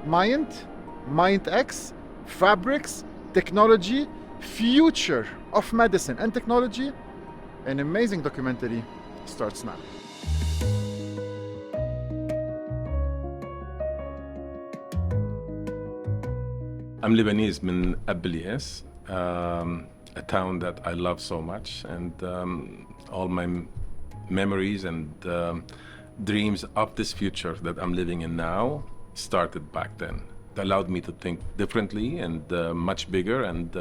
Myant, Myantx, fabrics, technology, future of medicine and technology. An amazing documentary starts now. I'm Lebanese من قابل, a town that I love so much, and all my memories and dreams of this future that I'm living in now started back then. It allowed me to think differently and much bigger. And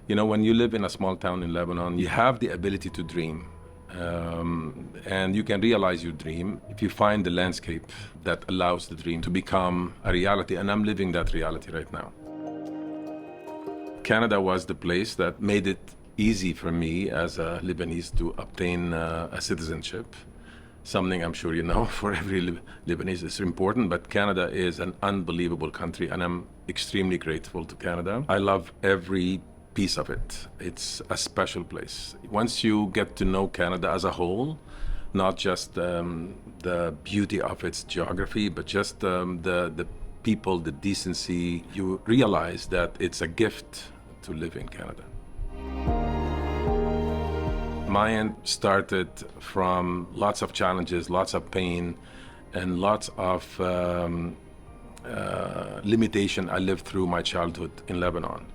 you know, when you live in a small town in Lebanon, you have the ability to dream. And you can realize your dream if you find the landscape that allows the dream to become a reality. And I'm living that reality right now. Canada was the place that made it easy for me as a Lebanese to obtain a citizenship. Something I'm sure you know, for every Lebanese is important, but Canada is an unbelievable country, and I'm extremely grateful to Canada. I love every piece of it. It's a special place. Once you get to know Canada as a whole, not just the beauty of its geography, but just the people, the decency, you realize that it's a gift to live in Canada. Myant started from lots of challenges, lots of pain, and lots of limitation I lived through my childhood in Lebanon.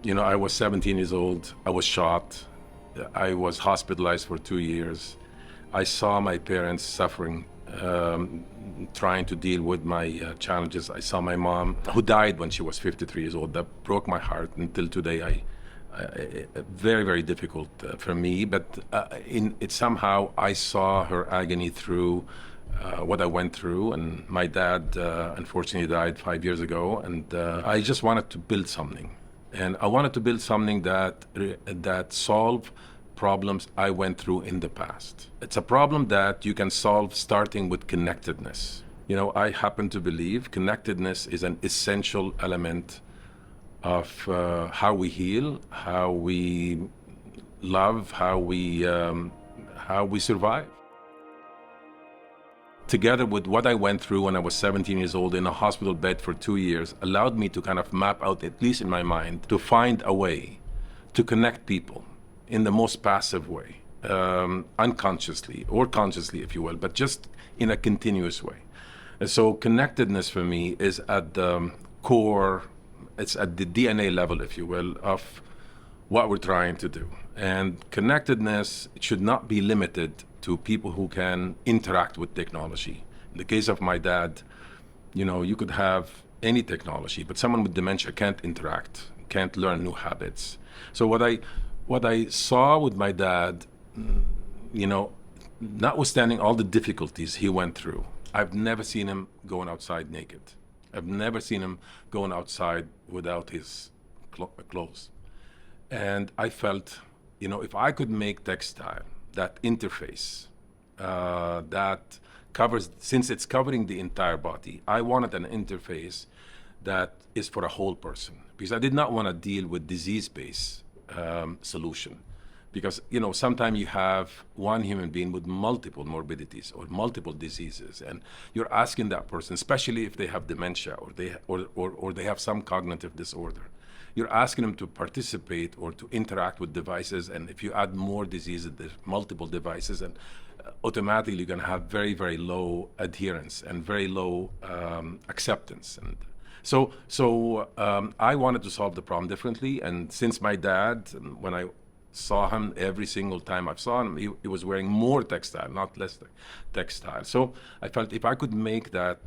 You know, I was 17 years old, I was shot, I was hospitalized for 2 years. I saw my parents suffering, trying to deal with my challenges. I saw my mom, who died when she was 53 years old. That broke my heart. Until today, very, very difficult for me. But somehow I saw her agony through what I went through. And my dad, unfortunately, died 5 years ago. And I just wanted to build something. And I wanted to build something that solved problems I went through in the past. It's a problem that you can solve starting with connectedness. You know, I happen to believe connectedness is an essential element of how we heal, how we love, how we survive. Together with what I went through when I was 17 years old in a hospital bed for 2 years, allowed me to kind of map out, at least in my mind, to find a way to connect people in the most passive way, unconsciously or consciously, if you will, but just in a continuous way. And so connectedness for me is at the core, it's at the DNA level, if you will, of what we're trying to do. And connectedness should not be limited to people who can interact with technology. In the case of my dad, you know, you could have any technology, but someone with dementia can't interact, can't learn new habits. So what I saw with my dad, you know, notwithstanding all the difficulties he went through, I've never seen him going outside naked. I've never seen him going outside without his clothes. And I felt, you know, if I could make textile, that interface, that covers, since it's covering the entire body, I wanted an interface that is for a whole person. Because I did not want to deal with disease-based solution, because you know sometimes you have one human being with multiple morbidities or multiple diseases, and you're asking that person, especially if they have dementia or they have some cognitive disorder, you're asking them to participate or to interact with devices, and if you add more diseases, multiple devices, and automatically you're going to have very, very low adherence and very low acceptance. And So I wanted to solve the problem differently, and since my dad, when I saw him every single time I saw him, he was wearing more textile, not less textile. So I felt if I could make that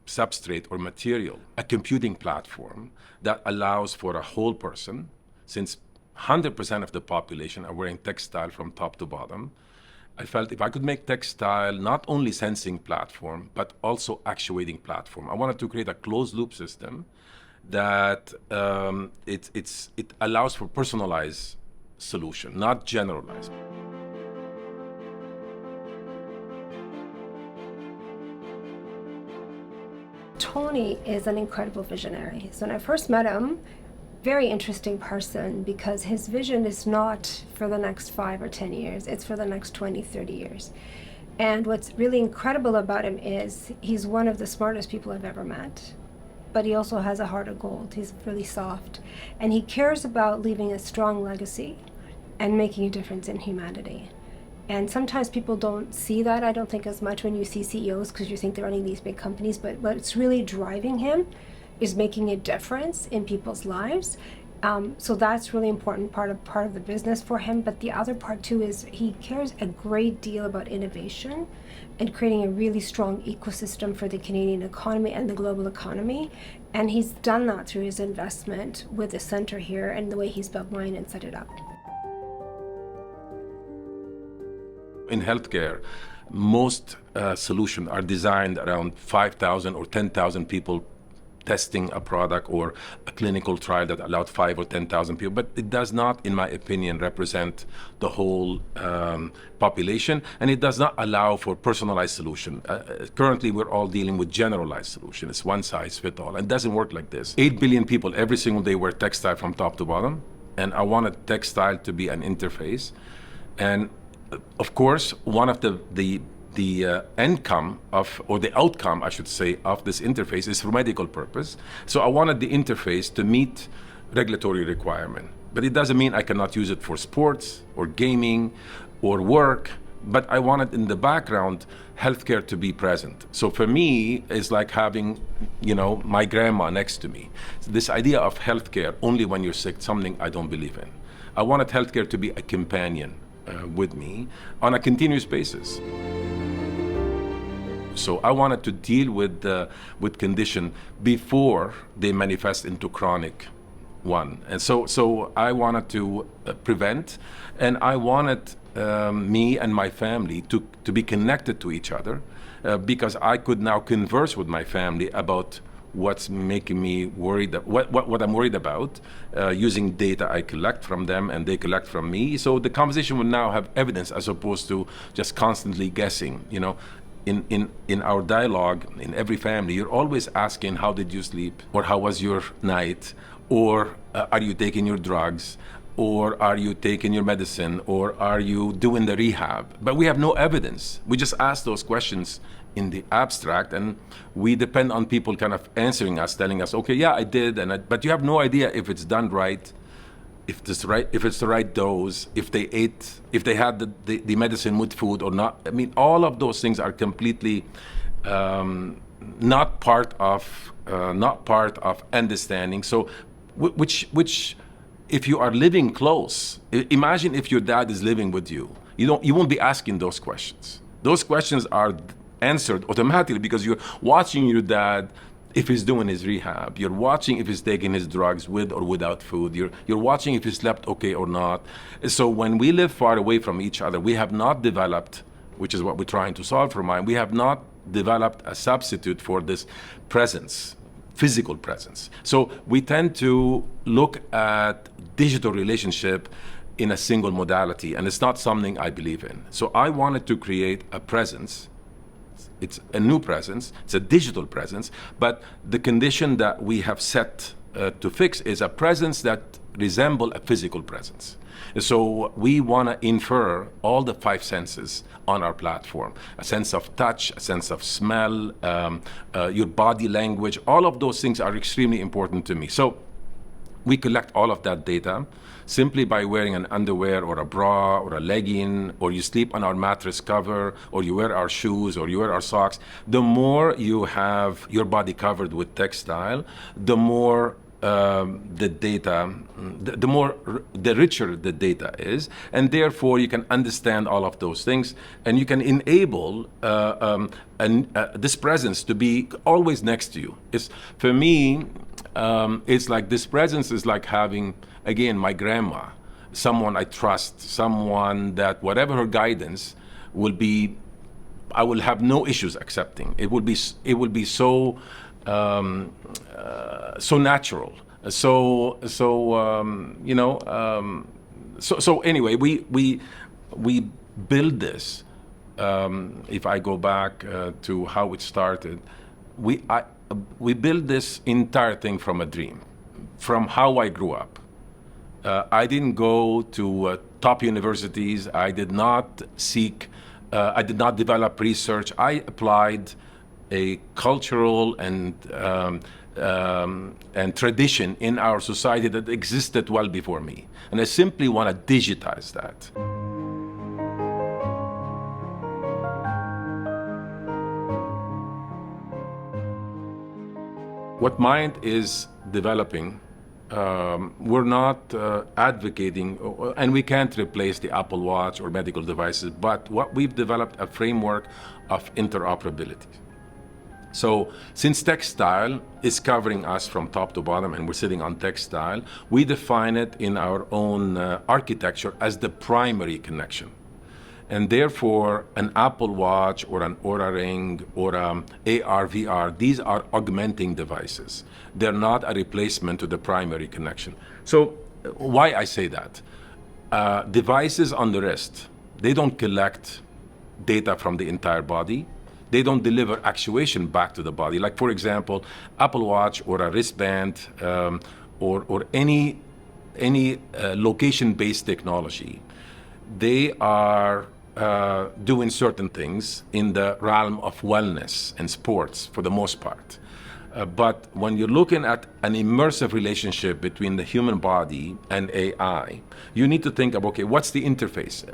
substrate or material a computing platform that allows for a whole person, since 100% of the population are wearing textile from top to bottom, I felt if I could make textile not only sensing platform, but also actuating platform. I wanted to create a closed loop system that it allows for personalized solution, not generalized. Tony is an incredible visionary. So when I first met him, very interesting person, because his vision is not for the next 5 or 10 years, it's for the next 20, 30 years. And what's really incredible about him is he's one of the smartest people I've ever met. but he also has a heart of gold. He's really soft. And he cares about leaving a strong legacy and making a difference in humanity. And sometimes people don't see that, I don't think, as much when you see CEOs, because you think they're running these big companies, but what's really driving him is making a difference in people's lives. So that's really important part of the business for him. But the other part too is he cares a great deal about innovation and creating a really strong ecosystem for the Canadian economy and the global economy. And he's done that through his investment with the center here and the way he's built Myant and set it up. In healthcare, most solutions are designed around 5,000 or 10,000 people testing a product, or a clinical trial that allowed 5 or 10,000 people. But it does not, in my opinion, represent the whole population, and it does not allow for personalized solution. Currently, we're all dealing with generalized solution. It's one size fits all, and it doesn't work like this. 8 billion people every single day wear textile from top to bottom, and I wanted textile to be an interface. And of course, one of the outcome, I should say, of this interface is for medical purpose. So I wanted the interface to meet regulatory requirement. But it doesn't mean I cannot use it for sports or gaming or work. But I wanted in the background healthcare to be present. So for me, it's like having, my grandma next to me. So this idea of healthcare only when you're sick, something I don't believe in. I wanted healthcare to be a companion with me on a continuous basis. So I wanted to deal with condition before they manifest into chronic one. And so I wanted to prevent, and I wanted me and my family to be connected to each other, because I could now converse with my family about what's making me worried, what I'm worried about, using data I collect from them and they collect from me. So the conversation will now have evidence as opposed to just constantly guessing. In our dialogue, in every family, you're always asking, how did you sleep? Or how was your night? Or are you taking your drugs? Or are you taking your medicine? Or are you doing the rehab? But we have no evidence. We just ask those questions in the abstract, and we depend on people kind of answering us, telling us, okay, yeah, I did, but you have no idea if it's done right, if it's the right dose, if they had the medicine with food or not. I mean, all of those things are completely not part of understanding. So, which, if you are living close, imagine if your dad is living with you, you won't be asking those questions. Those questions are answered automatically because you're watching your dad if he's doing his rehab. You're watching if he's taking his drugs with or without food. You're watching if he slept okay or not. So when we live far away from each other, we have not developed, which is what we're trying to solve for Myant, we have not developed a substitute for this presence, physical presence. So we tend to look at digital relationship in a single modality, and it's not something I believe in. So I wanted to create a presence. It's a new presence, it's a digital presence, but the condition that we have set to fix is a presence that resembles a physical presence. So we want to infer all the 5 senses on our platform: a sense of touch, a sense of smell, your body language. All of those things are extremely important to me. So we collect all of that data simply by wearing an underwear or a bra or a legging, or you sleep on our mattress cover, or you wear our shoes, or you wear our socks. The more you have your body covered with textile, the more the data, the richer the data is, and therefore you can understand all of those things, and you can enable this presence to be always next to you. For me, it's like this presence is like having, again, my grandma, someone I trust, someone that whatever her guidance will be, I will have no issues accepting. It will be so natural. So anyway, we build this. If I go back to how it started, we built this entire thing from a dream, from how I grew up. I didn't go to top universities. I did not develop research. I applied a cultural and and tradition in our society that existed well before me. And I simply want to digitize that. What Myant is developing, we're not advocating, and we can't replace the Apple Watch or medical devices, but what we've developed a framework of interoperability. So since Textile is covering us from top to bottom and we're sitting on Textile, we define it in our own architecture as the primary connection. And therefore, an Apple Watch or an Oura Ring or AR, VR, these are augmenting devices. They're not a replacement to the primary connection. So why I say that? Devices on the wrist, they don't collect data from the entire body. They don't deliver actuation back to the body. Like, for example, Apple Watch or a wristband or any location-based technology, they are doing certain things in the realm of wellness and sports for the most part. But when you're looking at an immersive relationship between the human body and AI, you need to think of, okay, what's the interface?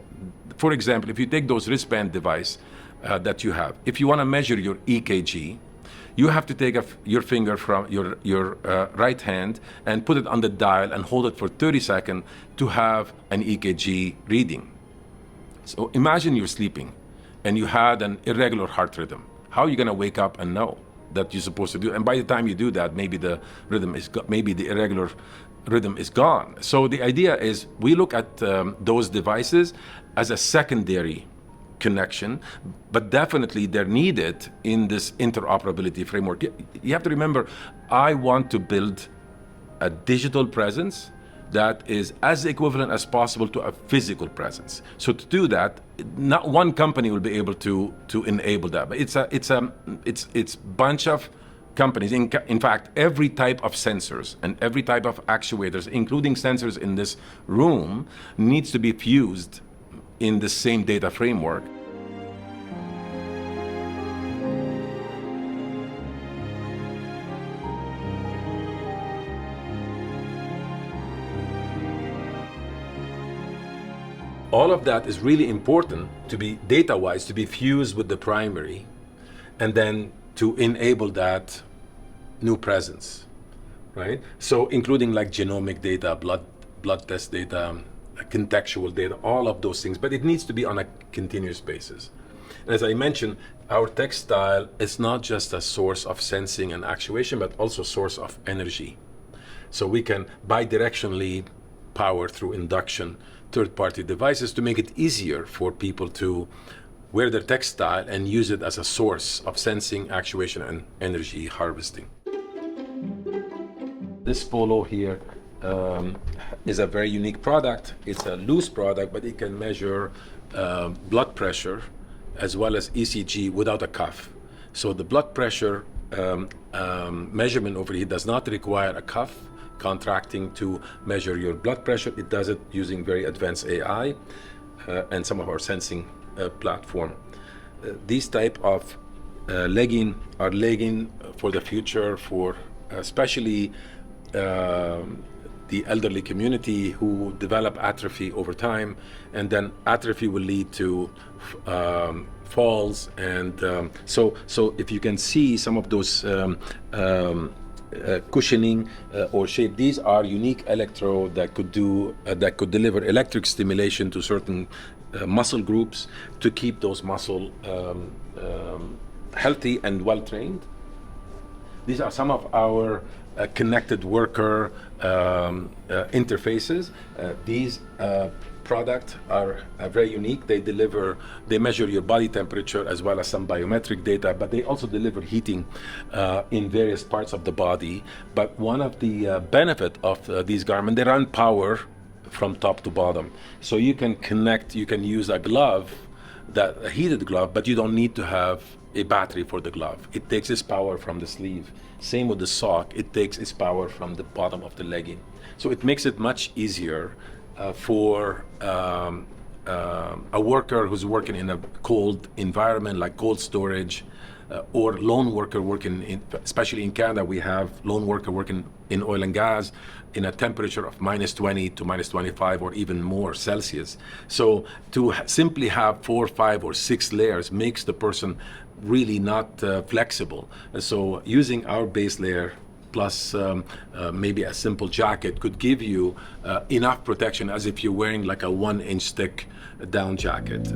For example, if you take those wristband device that you have, if you want to measure your EKG, you have to take your finger from your right hand and put it on the dial and hold it for 30 seconds to have an EKG reading. So imagine you're sleeping and you had an irregular heart rhythm. How are you going to wake up and know that you're supposed to do? And by the time you do that, maybe the irregular rhythm is gone. So the idea is we look at those devices as a secondary connection, but definitely they're needed in this interoperability framework. You have to remember, I want to build a digital presence that is as equivalent as possible to a physical presence. So to do that, not one company will be able to enable that, but it's bunch of companies. In fact, every type of sensors and every type of actuators, including sensors in this room, needs to be fused in the same data framework. All of that is really important to be data-wise, to be fused with the primary, and then to enable that new presence, right? So including like genomic data, blood test data, contextual data, all of those things, but it needs to be on a continuous basis. And as I mentioned, our textile is not just a source of sensing and actuation, but also a source of energy. So we can bidirectionally power through induction third-party devices to make it easier for people to wear their textile and use it as a source of sensing, actuation, and energy harvesting. This polo here is a very unique product. It's a loose product, but it can measure blood pressure as well as ECG without a cuff. So the blood pressure measurement over here does not require a cuff contracting to measure your blood pressure. It does it using very advanced AI and some of our sensing platform. These type of legging are legging for the future, for especially the elderly community who develop atrophy over time, and then atrophy will lead to falls. And so if you can see some of those cushioning or shape, these are unique electrode that could deliver electric stimulation to certain muscle groups to keep those muscle healthy and well trained. These are some of our connected worker interfaces. These products are very unique. They measure your body temperature as well as some biometric data, but they also deliver heating in various parts of the body. But one of the benefit of these garments, they run power from top to bottom. So you can use a glove, a heated glove, but you don't need to have a battery for the glove. It takes its power from the sleeve. Same with the sock, it takes its power from the bottom of the legging. So it makes it much easier for a worker who's working in a cold environment like cold storage, or lone worker working especially in Canada, we have lone worker working in oil and gas in a temperature of -20 to -25 or even more Celsius. So to simply have 4, 5, or 6 layers makes the person really not flexible. So using our base layer plus maybe a simple jacket could give you enough protection as if you're wearing like a 1-inch thick down jacket.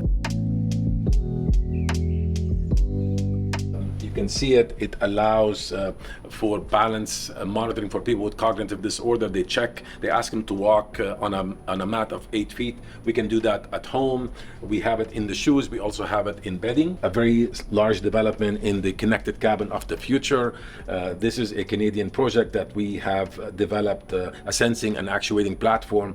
You can see it. It allows for balance monitoring for people with cognitive disorder. They check, they ask them to walk on a mat of 8 feet. We can do that at home. We have it in the shoes. We also have it in bedding. A very large development in the connected cabin of the future. This is a Canadian project that we have developed a sensing and actuating platform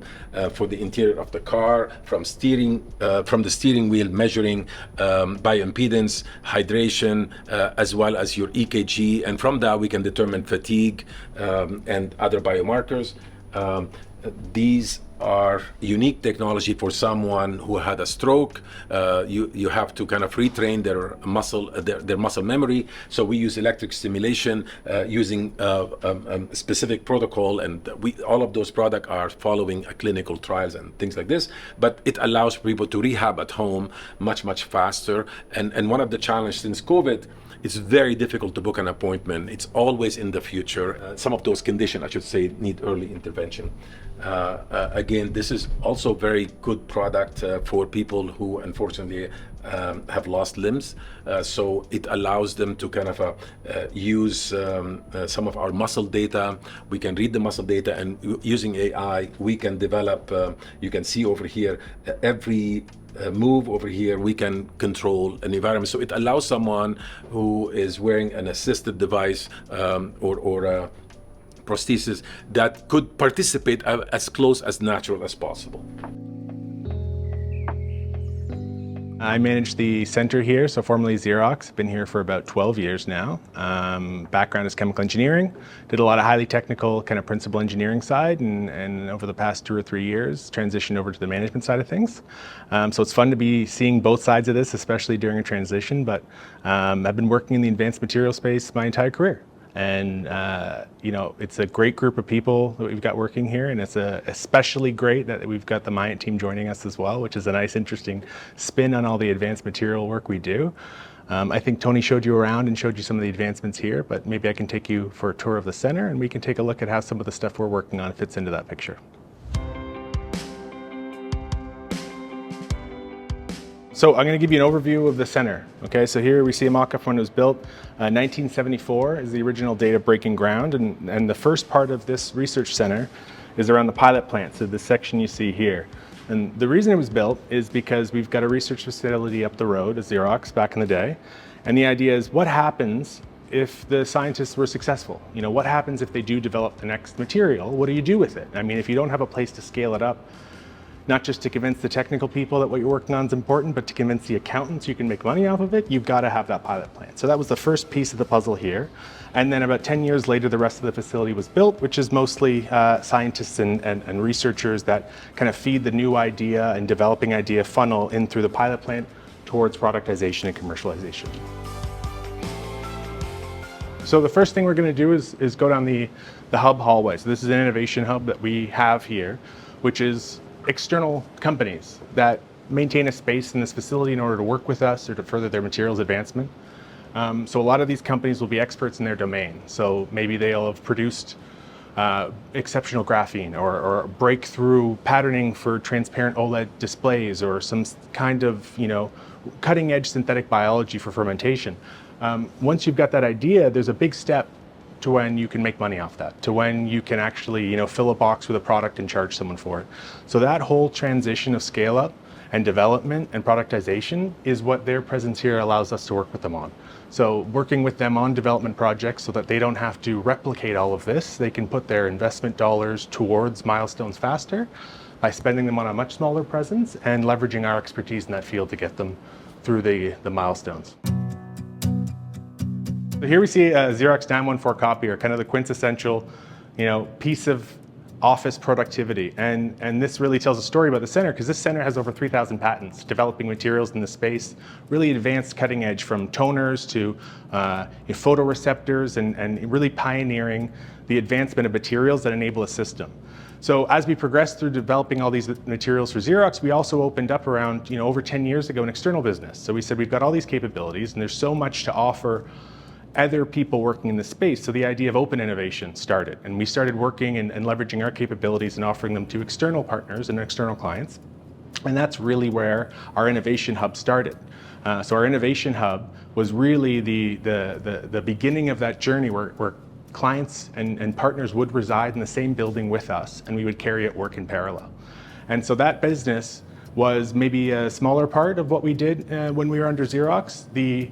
for the interior of the car, from the steering wheel measuring bioimpedance, hydration, as well as your EKG, and from that we can determine fatigue and other biomarkers. These are unique technology for someone who had a stroke. You have to kind of retrain their muscle memory. So we use electric stimulation using specific protocol, and all of those products are following clinical trials and things like this. But it allows people to rehab at home much faster. And one of the challenges since COVID, it's very difficult to book an appointment. It's always in the future. Some of those conditions, I should say, need early intervention. Again, this is also very good product for people who unfortunately have lost limbs. So it allows them to kind of use some of our muscle data. We can read the muscle data, and using AI, we can develop, you can see over here, every move over here, we can control an environment. So it allows someone who is wearing an assisted device or prosthesis that could participate as close as natural as possible. I manage the center here, so formerly Xerox. Been here for about 12 years now. Background is chemical engineering. Did a lot of highly technical kind of principal engineering side, and over the past 2 or 3 years, transitioned over to the management side of things. So it's fun to be seeing both sides of this, especially during a transition, but I've been working in the advanced material space my entire career. And it's a great group of people that we've got working here, and it's especially great that we've got the Myant team joining us as well, which is a nice, interesting spin on all the advanced material work we do. I think Tony showed you around and showed you some of the advancements here, but maybe I can take you for a tour of the center, and we can take a look at how some of the stuff we're working on fits into that picture. So I'm going to give you an overview of the center. Okay, so here we see a mock-up when it was built. 1974 is the original data breaking ground, and the first part of this research center is around the pilot plant, so this section you see here. And the reason it was built is because we've got a research facility up the road at Xerox back in the day, and the idea is what happens if the scientists were successful? You know, what happens if they do develop the next material? What do you do with it? I mean, if you don't have a place to scale it up, not just to convince the technical people that what you're working on is important, but to convince the accountants you can make money off of it, you've got to have that pilot plant. So that was the first piece of the puzzle here. And then about 10 years later, the rest of the facility was built, which is mostly scientists and researchers that kind of feed the new idea and developing idea funnel in through the pilot plant towards productization and commercialization. So the first thing we're going to do is go down the hub hallway. So this is an innovation hub that we have here, which is external companies that maintain a space in this facility in order to work with us or to further their materials advancement. So a lot of these companies will be experts in their domain. So maybe they'll have produced exceptional graphene or breakthrough patterning for transparent OLED displays, or some kind of cutting edge synthetic biology for fermentation. Once you've got that idea, there's a big step to when you can make money off that, to when you can actually fill a box with a product and charge someone for it. So that whole transition of scale up and development and productization is what their presence here allows us to work with them on. So working with them on development projects so that they don't have to replicate all of this, they can put their investment dollars towards milestones faster by spending them on a much smaller presence and leveraging our expertise in that field to get them through the milestones. So here we see a Xerox 914 copier, kind of the quintessential, piece of office productivity. And this really tells a story about the center, because this center has over 3,000 patents developing materials in the space, really advanced cutting edge, from toners to photoreceptors, and really pioneering the advancement of materials that enable a system. So as we progressed through developing all these materials for Xerox, we also opened up around, over 10 years ago, an external business. So we said, we've got all these capabilities and there's so much to offer other people working in this space. So the idea of open innovation started, and we started working and leveraging our capabilities and offering them to external partners and external clients. And that's really where our innovation hub started. So our innovation hub was really the beginning of that journey where clients and partners would reside in the same building with us, and we would carry out work in parallel. And so that business was maybe a smaller part of what we did when we were under Xerox. The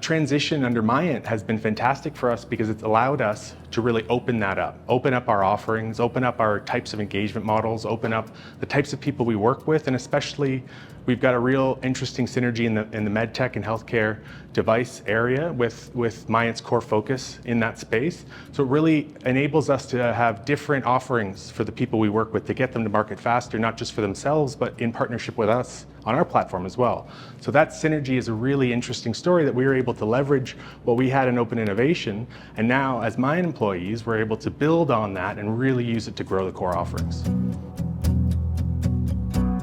transition under Myant has been fantastic for us, because it's allowed us to really open up our offerings, open up our types of engagement models, open up the types of people we work with, and especially we've got a real interesting synergy in the med tech and healthcare device area with Myant's core focus in that space. So it really enables us to have different offerings for the people we work with, to get them to market faster, not just for themselves, but in partnership with us on our platform as well. So that synergy is a really interesting story, that we were able to leverage what we had in open innovation, and now as Myant employees, we're able to build on that and really use it to grow the core offerings.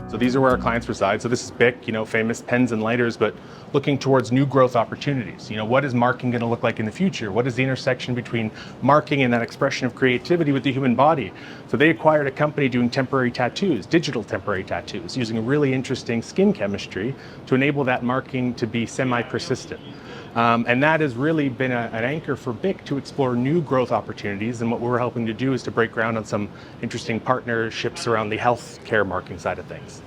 So these are where our clients reside. So this is Bick, famous pens and lighters, but looking towards new growth opportunities. What is marking going to look like in the future? What is the intersection between marking and that expression of creativity with the human body? So they acquired a company doing temporary tattoos, digital temporary tattoos, using a really interesting skin chemistry to enable that marking to be semi-persistent. And that has really been an anchor for Bick to explore new growth opportunities. And what we're helping to do is to break ground on some interesting partnerships around the healthcare marking side of things.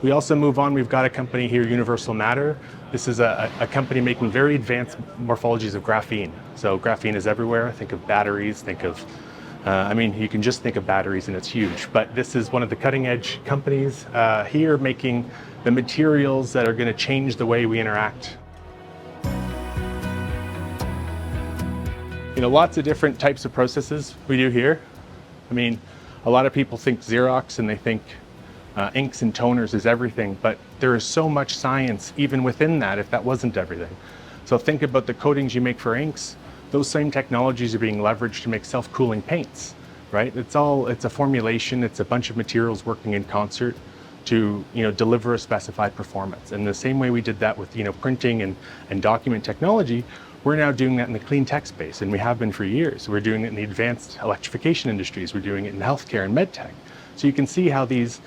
We also move on. We've got a company here, Universal Matter. This is a company making very advanced morphologies of graphene. So graphene is everywhere. Think of batteries, think of, you can just think of batteries and it's huge. But this is one of the cutting edge companies here, making the materials that are going to change the way we interact. Lots of different types of processes we do here. A lot of people think Xerox and they think inks and toners is everything, but there is so much science even within that if that wasn't everything. So think about the coatings you make for inks. Those same technologies are being leveraged to make self-cooling paints, right? It's a formulation, it's a bunch of materials working in concert to deliver a specified performance. And the same way we did that with printing and document technology, we're now doing that in the clean tech space, and we have been for years. We're doing it in the advanced electrification industries. We're doing it in healthcare and med tech. So you can see how these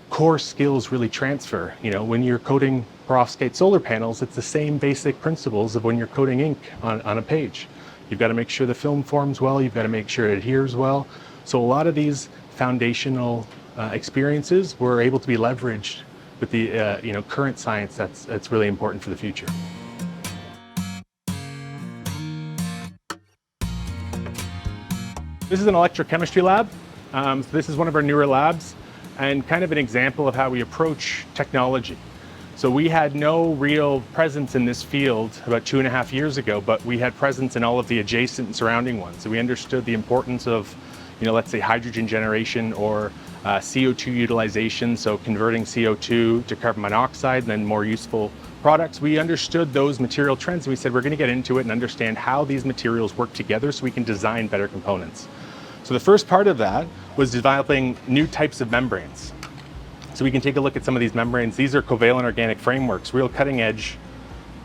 core skills really transfer. When you're coating perovskite solar panels, it's the same basic principles of when you're coating ink on a page. You've got to make sure the film forms well. You've got to make sure it adheres well. So a lot of these foundational experiences were able to be leveraged with the current science that's really important for the future. This is an electrochemistry lab. So this is one of our newer labs, and kind of an example of how we approach technology. So we had no real presence in this field about 2.5 years ago, but we had presence in all of the adjacent and surrounding ones. So we understood the importance of, let's say hydrogen generation or CO2 utilization, so converting CO2 to carbon monoxide and then more useful products. We understood those material trends, and we said we're going to get into it and understand how these materials work together so we can design better components. So the first part of that was developing new types of membranes. So we can take a look at some of these membranes. These are covalent organic frameworks, real cutting edge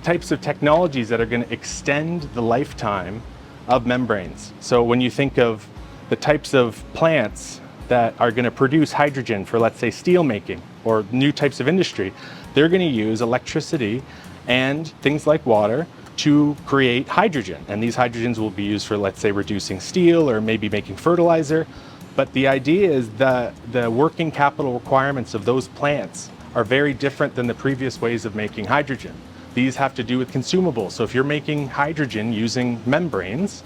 types of technologies that are going to extend the lifetime of membranes. So when you think of the types of plants that are going to produce hydrogen for, let's say, steel making or new types of industry, they're going to use electricity and things like water to create hydrogen. And these hydrogens will be used for, let's say, reducing steel or maybe making fertilizer. But the idea is that the working capital requirements of those plants are very different than the previous ways of making hydrogen. These have to do with consumables. So if you're making hydrogen using membranes,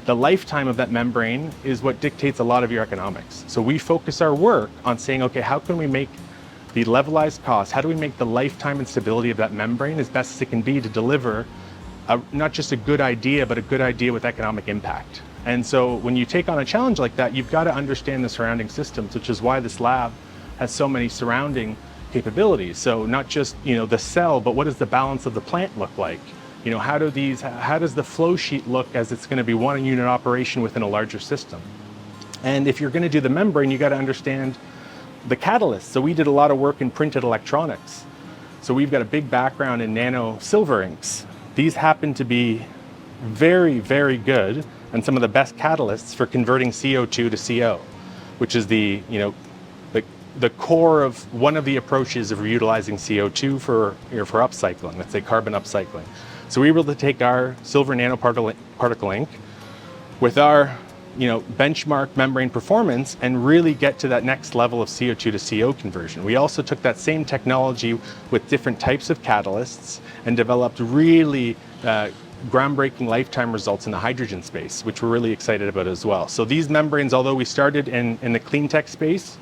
the lifetime of that membrane is what dictates a lot of your economics. So we focus our work on saying, okay, how can we make the levelized cost? How do we make the lifetime and stability of that membrane as best as it can be to deliver not just a good idea, but a good idea with economic impact? And so when you take on a challenge like that, you've got to understand the surrounding systems, which is why this lab has so many surrounding capabilities. So not just, the cell, but what does the balance of the plant look like? How does the flow sheet look as it's going to be one unit operation within a larger system? And if you're going to do the membrane, you got to understand the catalyst. So we did a lot of work in printed electronics. So we've got a big background in nano silver inks. These happen to be very, very good and some of the best catalysts for converting CO2 to CO, which is the core of one of the approaches of utilizing CO2 for upcycling, let's say carbon upcycling. So we were able to take our silver nanoparticle ink with our benchmark membrane performance and really get to that next level of CO2 to CO conversion. We also took that same technology with different types of catalysts and developed really groundbreaking lifetime results in the hydrogen space, which we're really excited about as well. So these membranes, although we started in the clean tech space,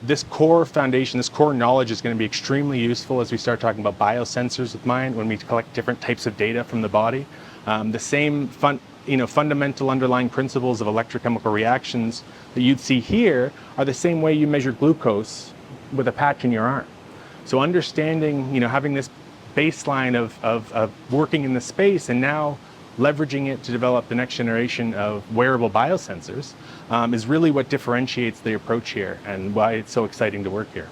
this core foundation, this core knowledge is going to be extremely useful as we start talking about biosensors with Myant when we collect different types of data from the body. The same fundamental underlying principles of electrochemical reactions that you'd see here are the same way you measure glucose with a patch in your arm. So understanding, having this baseline of working in the space and now leveraging it to develop the next generation of wearable biosensors is really what differentiates the approach here and why it's so exciting to work here.